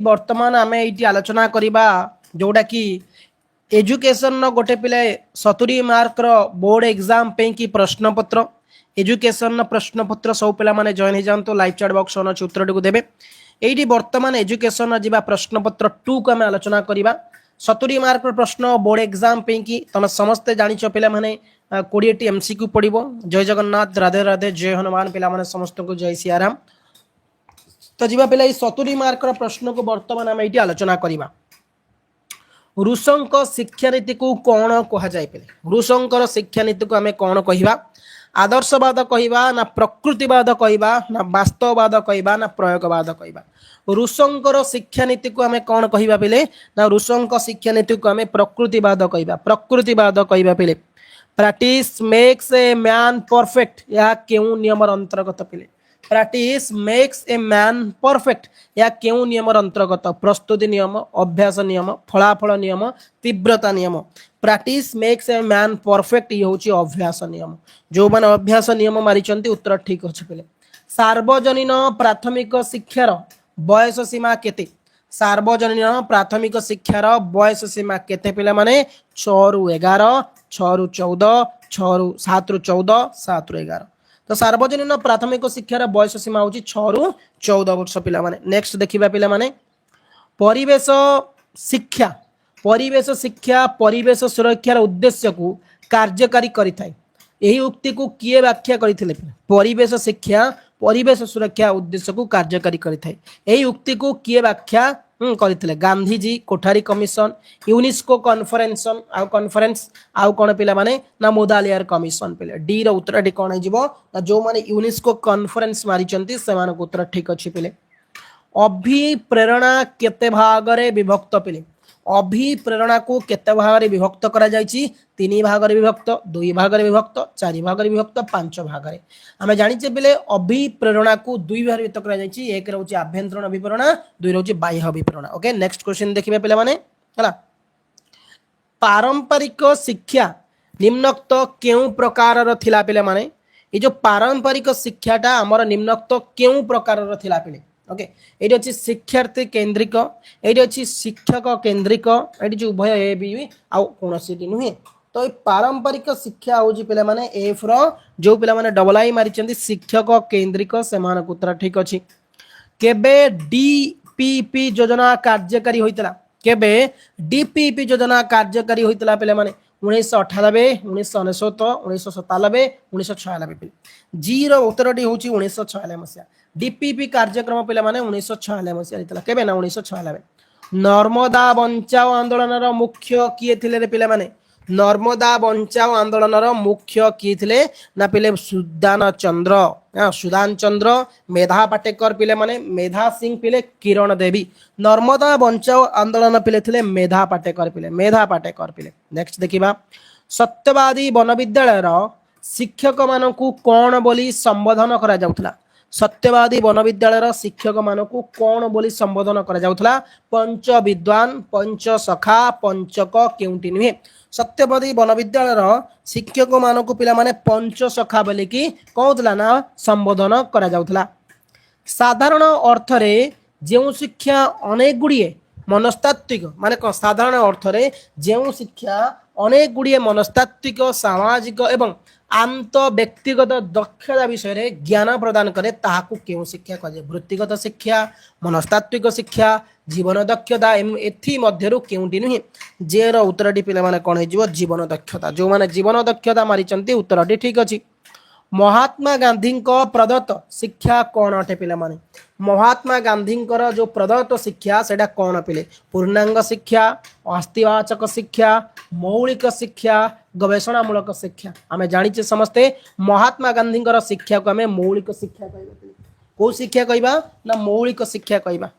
वर्तमान आम ये आलोचना करवा जोटा कि एजुकेशन गोटे पिले 70 मार्क बोर्ड एग्जाम पे कि प्रश्नपत्र एजुकेशन प्रश्नपत्र सब पिला माने जॉइन हो जातु लाइव चैट बॉक्स ऑन अच्छे उत्तर टी देवे ये वर्तमान एजुकेशन जा प्रश्नपत्र 2 को आम आलोचना करवा 70 मार्क प्रश्न बोर्ड एग्जाम पे कि तुम समस्ते जाच पे 20 एमसीक्यू पड़ो। जय जगन्नाथ राधे राधे जय हनुमान पे समस्त को जय सियाराम। तो जीवा पे 70 मार्क प्रश्न को वर्तमान आम ये आलोचना करवा। रूसों शिक्षानीति को कौन कहुए पे रूसों शिक्षानीति को आम कौन कह आदर्शवाद कहवा ना प्रकृतिवाद कहवा ना वास्तववाद कहवा ना प्रयोगवाद कहवा। रूसों शिक्षानीति को आम कौन कहवा पे ना रूसों शिक्षानीति को आम प्रकृतिवाद कहवा। प्रकृतिवाद कहवा पे practice makes a man perfect या क्यों नियम अंतर्गत पे practice makes a man perfect या क्यों नियम अंतर्गत प्रस्तुति नियम अभ्यास नियम फलाफल नियम तीव्रता नियम। Practice makes a man perfect ये हूँ अभ्यास नियम जो मैंने अभ्यास नियम मारी उत्तर ठीक अच्छे पे। सार्वजनीन प्राथमिक शिक्षार बयस सीमा केते सार्वजनीन प्राथमिक शिक्षार बयस सीमा केते पिला माने 6 ରୁ 11 6 ରୁ 14 6 ରୁ 7 ରୁ 14 7 ରୁ 11। तो सार्वजनीन प्राथमिक शिक्षार बयस सीमा हूँ 6 ରୁ 14 वर्ष पिला माने। नेक्स्ट देखिबा पिला माने परिवेश शिक्षा परिवेश सुरक्षार उद्देश्य को कार्यकारी करिथाय। यही उक्ति को किए व्याख्या करथिले परिवेश शिक्षा परिवेश सुरक्षा उद्देश्य को कार्यकारी करिथाय। यही उक्ति को किए व्याख्या करथिले Gandhiji Kothari commission UNESCO conference आउ कौन पिला माने ना मोदालियार कमिशन पिले। डी रो उत्तर टी कौन हो ना जो माने यूनेस्को कॉन्फ्रेंस मारिचंती सेमान को उत्तर ठीक अच्छी पिले। अभिप्रेरणा केते भागरे विभक्त पिले अभिप्रेरणा को केते भागरे विभक्त करा जायछि 3 भागरे विभक्त 2 भागरे विभक्त 4 भागरे विभक्त 5 भागरे। आमे जानिचे बेले अभिप्रेरणा को 2 भागरे विभक्त करा जायछि। एक रहउछि आभ्यंतरण अभिप्रेरणा 2 रहउछि बाह्य अभिप्रेरणा। ओके नेक्स्ट क्वेश्चन देखिबे पिला माने हला पारंपरिक शिक्षा निम्नोक्त केउ प्रकार थिला पिला माने ये जो पारंपरिक शिक्षाटा हमर निम्नोक्त केउ प्रकार थिला पिले। ओके ये अच्छी शिक्षार्थी केन्द्रिक ये अच्छी शिक्षक केन्द्रिक ये उभय ए भी आउ कौन नुहे। तो ये पारंपरिक शिक्षा हूँ पे माने एफ रो पे माने डबल आई मारी शिक्षक केन्द्रिक से उत्तर ठीक अच्छी। केबे डीपीपी योजना कार्यकारी होता केबे डीपीपी योजना कार्यकारी होता पे माने 1998 1999 1997 1996 जी रो उत्तर टी हूँ 1996 मसीहा। डीपीपी कार्यक्रम पे माने 1996 मसीहा केबे ना 1996। नर्मदा बंचाओ आंदोलन मुख्य किए थिले रे पिले माने नर्मदा बंचाओ आंदोलन मुख्य किए थिले ना पिले सुदान चंद्र मेधा पाटेकर पिले माने मेधा सिंह पिले किरण देवी। नर्मदा बंचाओ आंदोलन पिले थिले मेधा पाटेकर पिले। नेक्स्ट देखिबा सत्यवादी वन विद्यालय शिक्षक मानकु कौन बोली संबोधन करा जाउथला। सत्यवादी वन विद्यालय शिक्षक मानक कौन बोली संबोधन करा जाउथला। पंच विद्वान पंच सखा पंचक केउंटी नुहे। सत्यवादी वन विद्यालय शिक्षक मानक पिला माने पंच सखा बोली कि कहउथला ना संबोधन करा जाउथला। साधारण अर्थ रे जेउ शिक्षा अनेक गुड़िए मनस्तात्विक माने साधारण अर्थ रे जेउ शिक्षा अनेक गुड़िए मनस्तात्विक सामाजिक एवं आंत व्यक्तिगत दक्षता विषय ज्ञान प्रदान करे ताहाकु केउ शिक्षा कहे। वृत्तिगत शिक्षा मनस्तात्विक शिक्षा जीवन दक्षता एथि मध्यरु केउटी नुहे। जे रो उत्तरटी पिले माने कोन हेजिवो जीवन दक्षता। जो माने जीवन दक्षता मारिचंती उत्तरटी ठीक अछि। महात्मा गांधी प्रदत्त शिक्षा कौन अटे पिले माने महात्मा गांधी जो प्रदत्त शिक्षा सेटा कौन पिले पूर्णांग शिक्षा अस्थीवाचक शिक्षा मौलिक शिक्षा गवेषणामूलक शिक्षा। आमे जानिचे समस्ते महात्मा गांधी शिक्षा को आमे मौलिक शिक्षा कहबा। को शिक्षा कहबा ना मौलिक शिक्षा कहबा।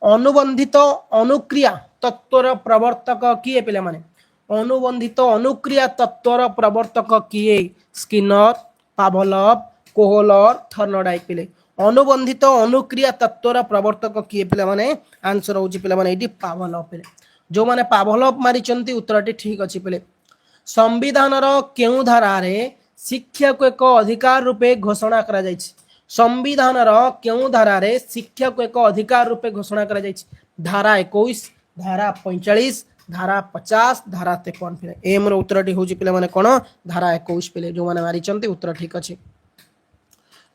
अनुबंधित अनुक्रिया तत्वर प्रवर्तक किए पिले माने अनुबंधित अनुक्रिया तत्वर प्रवर्तक किए स्किनर पावलोव कोहलर थर्नडाइक पिले। अनुबंधित अनुक्रिया तत्वर प्रवर्तक किए पिले माने आंसर होची पिले माने एटी पावलोव पिले। जो माने पावलोव मारिचंती उत्तरटी ठीक अछि पिले। संविधान रो केउ धारा रे शिक्षा को एक अधिकार रूपे घोषणा करा जायछि। संविधान रो केउ धारा रे शिक्षा को एक अधिकार रूपे घोषणा करा जायछि धारा 21 धारा 45 धारा 50 धारा 53 पिले एम रो उत्तरटी होची पिले माने कोन धारा 21 पिले जो माने मारी चंती उत्तर ठीक अछि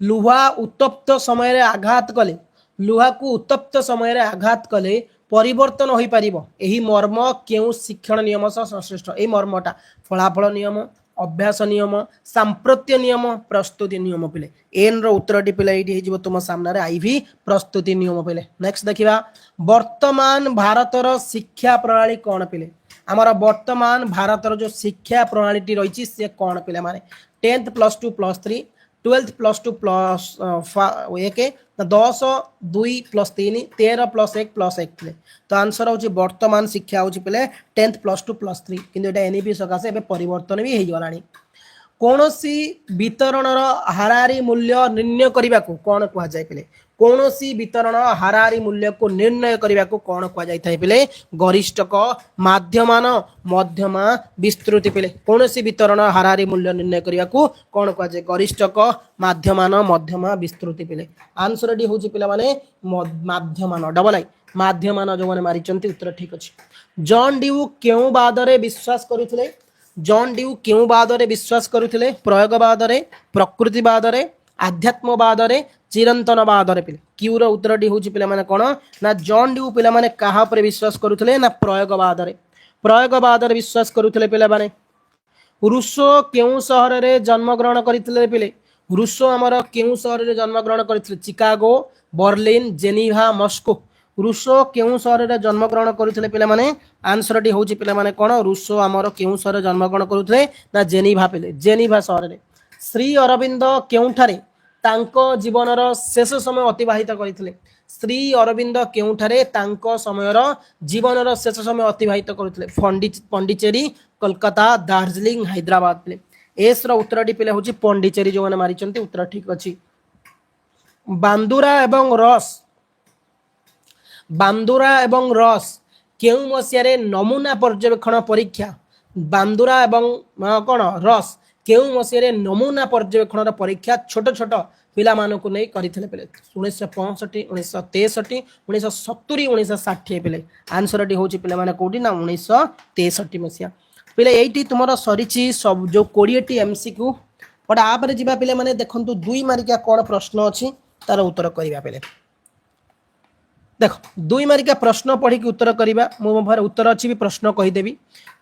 लुहा उत्तप्त समय रे आघात कले लुहा को उत्तप्त समय रे आघात कले परिवर्तन होई परिबो एही मर्म केउ शिक्षण नियम सह संश्लिष्ट एही मर्मटा फलाफल नियम अभ्यास नियम सांप्रत्य नियम प्रस्तुति नियम पिले एन रो उत्तरटी पिले एठी हेजिबो तुम सामना रे आईवी प्रस्तुति नियम पिले नेक्स्ट देखिबा वर्तमान भारतर शिक्षा प्रणाली कोन पिले आमर वर्तमान भारतर जो शिक्षा प्रणाली टी रहिछि से कोन पिले माने 10th +2 +3 12th +2 प्लस 1 10 2 + 3 13 + 1 + 1 पिले तो आंसर होची वर्तमान शिक्षा होची पिले 10th +2 +3 किंतु एटा एनईपी सकासे एबे परिवर्तन भी हेइ गलानी कोनोसी वितरणर हारारी मूल्य निर्णय करिबा को कोन कुआ जाय पिले कोनोसी वितरण हारारी मूल्य को निर्णय करिबा को कोन कुआ जाय थाय पिले गरिष्ठक माध्यमान मध्यमा विस्तृति पिले कोनोसी वितरण हारारी मूल्य निर्णय करिबा को कोन कुआ जाय गरिष्ठक माध्यमान मध्यमा विस्तृति पिले आंसर डी होची पिला माने माध्यमान डबल आई माध्यमान जो माने मारी चंती उत्तर ठीक अछि जॉन ड्यू केउ बादरे विश्वास करुथिले जॉन ड्यू केउ बादरे विश्वास करुथिले प्रयोगवादरे प्रकृतिवादरे आध्यात्मवादरे चिरंतनवादरे पिले क्यूर उत्तरटी होची पिला माने कोन ना जॉन ड्यू पिला माने काहा पर विश्वास करुथिले ना प्रयोगवादरे विश्वास करुथिले पिला माने रूसो केउ शहर रे जन्म ग्रहण करिथिले पिले रूसो हमर केउ शहर रे जन्म ग्रहण करिथिले Chicago Berlin Geneva Moscow Rousseau केउ शहर रे जन्म ग्रहण करिथिले पिला माने आंसर टी होची पिला माने कोन रूसो हमर केउ शहर रे जन्म ग्रहण करिथिले ना जेनीवा पिले जेनीवा शहर रे श्री अरविंद केउठारे तांको जीवनर शेष समय अतिबाहित करथिले श्री अरविंद केउठारे तांको समयर जीवनर शेष समय अतिबाहित करथिले पंडिचेरी कोलकाता दार्जिलिंग हैदराबाद पिले एस रो उत्तरटी पिले होची पंडिचेरी जो माने मारी चंती उत्तर ठीक अछि बांदुरा एवं रस केउ मसियारे नमूना पर्यवेक्षण परीक्षा बांदुरा एवं कोन रस केउ मसियारे नमूना पर्यवेक्षण परीक्षा छोट छोट पिला मानकु नै करिथिले पिले 1965 1963 1970 1960 पिले आंसर डी होची पिला माने कोठी ना 1963 मसिया पिले एठी तुमरो सरिची सब जो 20 टी एमसीक्यू बट आ पर जिबा पिले माने देखंतु दुई मारिका कोन प्रश्न अछि तार उत्तर करिबा पिले देखो दुई मारिका प्रश्न पढ़ी की उत्तर करिबा मो भर उत्तर अछि भी प्रश्न कहि देबी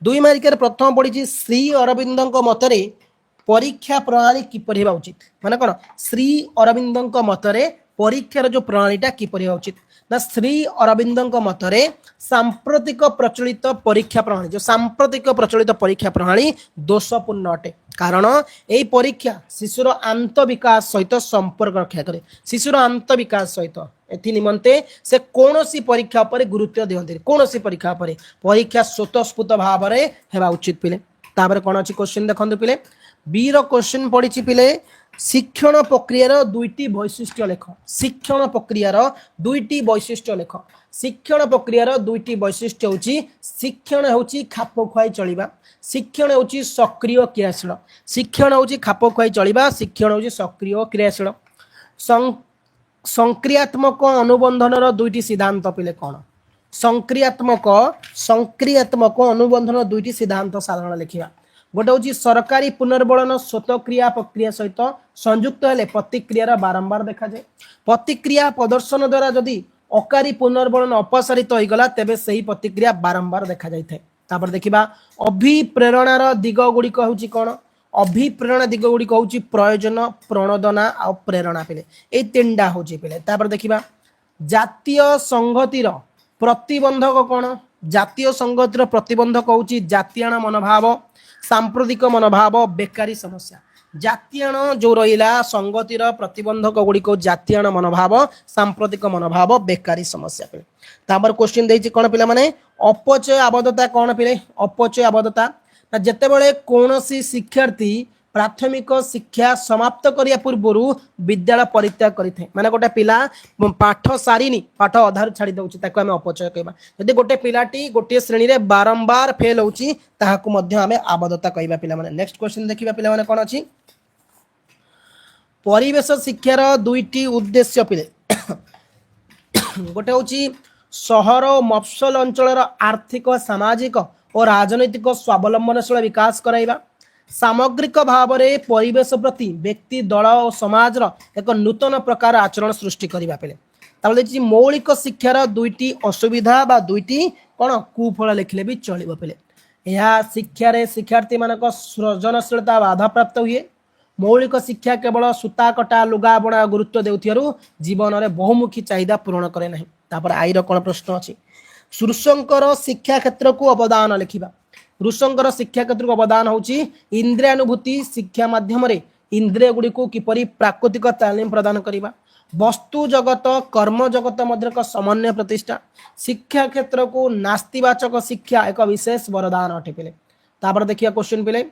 दुई मारिका प्रथम पढ़ी श्री अरविंदଙ୍କ मतरे परीक्षा प्रणाली किपरि हेबा उचित माने कोन श्री अरविंदଙ୍କ मतरे परीक्षार जो प्रणालीटा किपरि हेबा उचित ना श्री अरविंदଙ୍କ मतरे सांप्रतिक प्रचलित परीक्षा प्रणाली जो सांप्रतिक प्रचलित परीक्षा प्रणाली दोषपूर्ण अटे कारण एई परीक्षा शिशुर आंत विकास सहित संपर्क रक्षा करे शिशुर आंत विकास सहित एथि निमंते से कोनोसी परीक्षा पर गुरुत्व दियंती कोनोसी परीक्षा पर परीक्षा स्वतःस्फूर्त भाव रे हेबा उचित पिले तापर कोन अछि क्वेश्चन देखंतु पिले बी रो क्वेश्चन पढ़ी पिले शिक्षण प्रक्रियार दुईटी वैशिष्ट्य लेख शिक्षण प्रक्रियार दुईटी वैशिष्ट्य लेख शिक्षण प्रक्रियार दुईटी वैशिष्ट्य होची शिक्षण होची खाप खुआई चलिबा शिक्षण होची सक्रिय क्रियाशील शिक्षण होची खाप खुआई चलिबा शिक्षण होची सक्रिय क्रियाशील संक्रियात्मक अनुबंधनर दुईटी सिद्धांत पिले कोन संक्रियात्मक अनुबंधन दुईटी सिद्धांत साधारण लिखिबा गोटे हूँ सरकारी पुनर्बलन स्वतःक्रिया प्रक्रिया सहित संयुक्त हेले प्रतिक्रियार बारंबार देखा जाए प्रतिक्रिया प्रदर्शन द्वारा जदि अकारी पुनर्बलन अपसारित हो गला तेबे सही प्रतिक्रिया बारंबार देखा जाए तापर देखिबा अभिप्रेरणार दिग गुड़िक हूँ कौन अभिप्रेरणा दिग गुड़िक हूँ प्रयोजन प्रणोदना आ प्रेरणा पिले ए तीनटा हूँ पिले तापर देखिबा जातीय संगतिर प्रतिबंधक कौन जातीय संगतिर प्रतिबंधक हूँ जातीयाण मनोभाव सांप्रतिक मनोभाव बेकारी समस्या जातीयाण जो रहिला संगतिर प्रतिबंधक गुड़िक जातीयाण मनोभाव सांप्रतिक मनोभाव बेकारी समस्या पे तापर क्वेश्चन देछि कोन पिला माने अपचय आबद्धता कोन पिले अपचय आबद्धता ना जते बेले कोनोसी शिक्षार्थी प्राथमिक शिक्षा समाप्त करिया पूर्व विद्यालय परित्याग करिथे माने गोटे पिला पाठ सारिनी पाठ अधार छाड़ी दउछि ताको हमें अपचय कहबा यदि गोटे पिलाटी गोटे श्रेणी रे बारंबार फेल होछि ताहाकु मध्य हमें आबद्धता कहबा पिला माने नेक्स्ट क्वेश्चन देखिबा पिला माने कोन अछि परिवेश शिक्षार दुईटी उद्देश्य पिले गोटे होछि सहर और मफसल अंचल आर्थिक सामाजिक और राजनैतिक स्वावलंबनशील विकास कराइबा सामग्रिक भाव में परिवेश प्रति व्यक्ति दल और समाज एक नूतन प्रकार आचरण सृष्टि करने पे मौलिक शिक्षार दुईटी असुविधा बा दुईटी कौन कुफल लिखले भी चलो पे यह शिक्षार शिक्षार्थी मान सृजनशीलता बाधा प्राप्त हुए मौलिक शिक्षा केवल सूता कटा लुगा बुणा गुरुत्व देउथियारु जीवन में बहुमुखी चाहिदा पूरण करे नहीं तापर आईर कौन प्रश्न अच्छी ऋषंकर शिक्षा क्षेत्र को अवदान लिखा ऋषंकर शिक्षा क्षेत्र को अवदान होची इंद्रियानुभूति शिक्षा माध्यम इंद्रिय गुड़ी को किपरि प्राकृतिक तालीम प्रदान करवा वस्तु जगत कर्म जगत मध्य का समन्वय प्रतिष्ठा शिक्षा क्षेत्र को नास्तिवाचक शिक्षा एक विशेष वरदान अटे पिले तापर देखिए क्वेश्चन पिले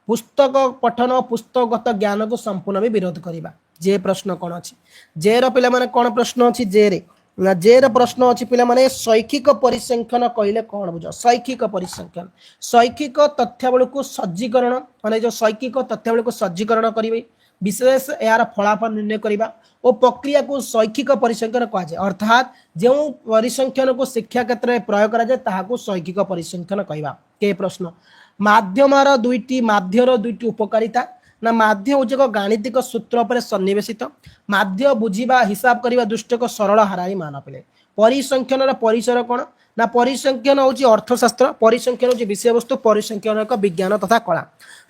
पुस्तक पठन पुस्तकगत ज्ञान को संपूर्ण भी विरोध करवा जे प्रश्न कौन अच्छी जेर पिला माने कौन प्रश्न अच्छी जेरे जेर प्रश्न अच्छी पिला माने शैक्षिक परिसंख्यन कहले कौन बुझ शैक्षिक परिसंख्यन शैक्षिक तथ्यावली को सज्जीकरण माने जो शैक्षिक तथ्यावली को सज्जीकरण करेंगे विशेष यार फलाफल निर्णय करवा और प्रक्रिया को शैक्षिक परिसंख्यन कहुए अर्थात जो परिसंख्यन को शिक्षा क्षेत्र में प्रयोग करा शैक्षिक परिसंख्यन कहवा के प्रश्न माध्यमर दुईटी उपकारिता ना माध्य हूँ एक गाणितिक सूत्र पर सन्निवेशित माध्य बुझा हिसाब करने दृष्टि एक सरल हाराई मान पे परिसंख्यन परिचय कौन ना परिसंख्यन हूँ अर्थशास्त्र परिसंख्यन हूँ विषय वस्तु परिसंख्यन एक विज्ञान तथा कला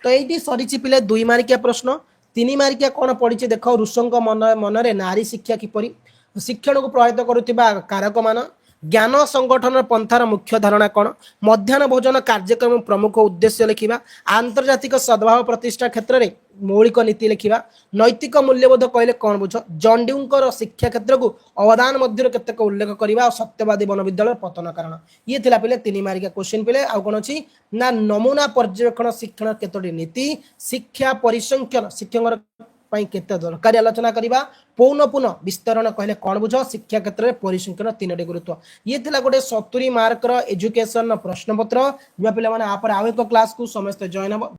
तो ये सरी पिले 2 मार्किया प्रश्न 3 मार्किया कौन पड़ी देख ऋषंक मनरे नारी शिक्षा किपरि शिक्षण को प्रभावित करुवा कारक मान ज्ञान संगठन पंथार मुख्य धारणा कौन मध्याह्न भोजन कार्यक्रम प्रमुख उद्देश्य लिखा आंतर्जातिक सद्भाव प्रतिष्ठा क्षेत्र में मौलिक नीति लिखा नैतिक मूल्यबोध कहले कौन बुझ जंड्यूंकर शिक्षा क्षेत्र को अवदान मध्य केतक उल्लेख करवा और सत्यवादी बनविद्यालय पतन कारण ये थिला पिले 3 मार्किया क्वेश्चन पिले आ कौन अच्छी ना नमूना पर्यवेक्षण शिक्षण केतोटी नीति शिक्षा परिसंख्यन शिक्षक केते दरकारी आलोचना करवा पौन पुनः विस्तरण कहले कौन बुझ शिक्षा क्षेत्र में परिसंख्यन 3टी गुरुत्व ये थिला गोटे 70 मार्कर एजुकेशन प्रश्नपत्र जो पे आप आउ एक क्लास को समस्त जॉइन हम